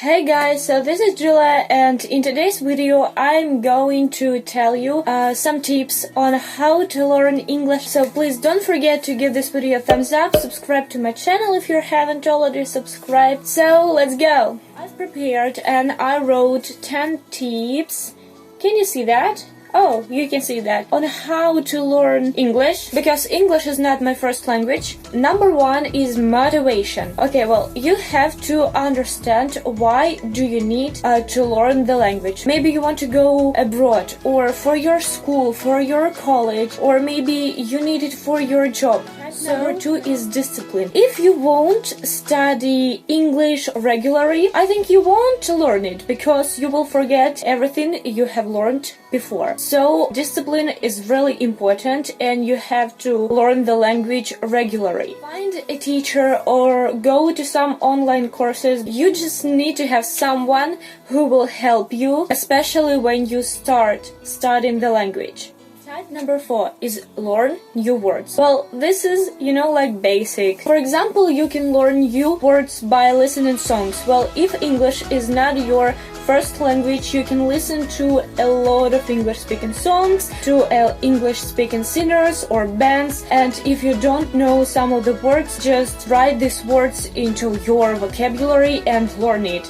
Hey guys, so this is Julia, and in today's video I'm going to tell you some tips on how to learn English. So please don't forget to give this video a thumbs up, subscribe to my channel if you haven't already subscribed. So let's go! I've prepared and I wrote 10 tips. Can you see that? Oh, you can see that. On how to learn English, because English is not my first language. Number one is motivation. Okay, well, you have to understand why do you need to learn the language. Maybe you want to go abroad, or for your school, for your college, or maybe you need it for your job. Number two is discipline. If you won't study English regularly, I think you won't learn it, because you will forget everything you have learned before. So discipline is really important, and you have to learn the language regularly. Find a teacher or go to some online courses. You just need to have someone who will help you, especially when you start studying the language. Type number 4 is learn new words. Well, this is, like basic. For example, you can learn new words by listening songs. Well, if English is not your first language, you can listen to a lot of English-speaking songs, to English-speaking singers or bands, and if you don't know some of the words, just write these words into your vocabulary and learn it.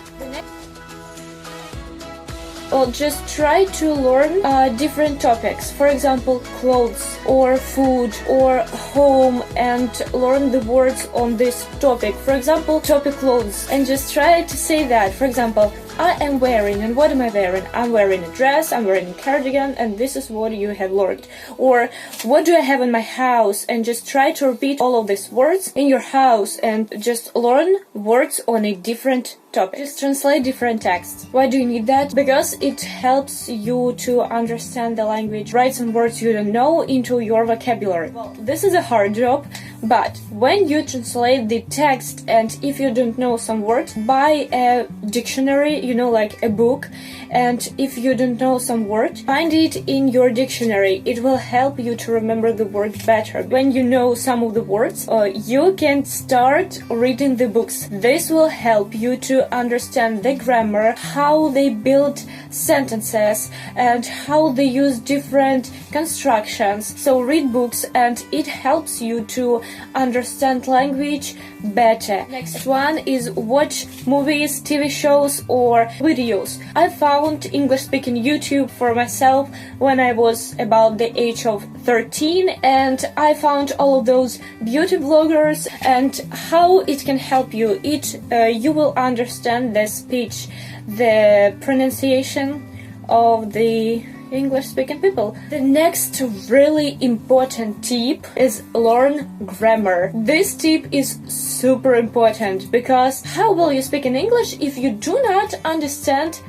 Well, just try to learn different topics, for example, clothes or food or home, and learn the words on this topic. For example, topic clothes, and just try to say that. For example, I am wearing, and what am I wearing? I'm wearing a dress, I'm wearing a cardigan, and this is what you have learned. Or, what do I have in my house? And just try to repeat all of these words in your house and just learn words on a different topic. Just translate different texts. Why do you need that? Because it helps you to understand the language. Write some words you don't know into your vocabulary. Well, this is a hard job, but when you translate the text, and if you don't know some words, buy a dictionary, like a book, and if you don't know some word, find it in your dictionary. It will help you to remember the word better. When you know some of the words, you can start reading the books. This will help you to understand the grammar, how they build sentences, and how they use different constructions. So read books, and it helps you to understand language better. Next one is watch movies, TV shows, or videos. I found English-speaking YouTube for myself when I was about the age of 13, and I found all of those beauty vloggers and how it can help you. You will understand the speech, the pronunciation of the English-speaking people. The next really important tip is learn grammar. This tip is super important, because how will you speak in English if you do not understand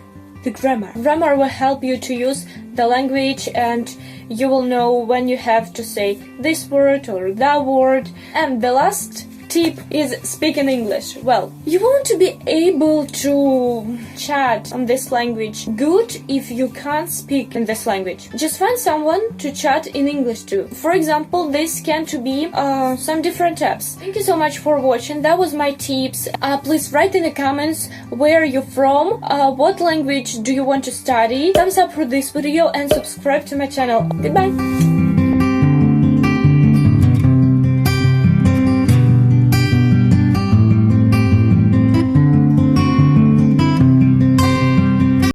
the grammar? Grammar will help you to use the language, and you will know when you have to say this word or that word. And the last tip is speak in English. Well, you want to be able to chat on this language good if you can't speak in this language. Just find someone to chat in English to. For example, this can to be some different apps. Thank you so much for watching. That was my tips. Please write in the comments where you're from, what language do you want to study. Thumbs up for this video and subscribe to my channel. Goodbye!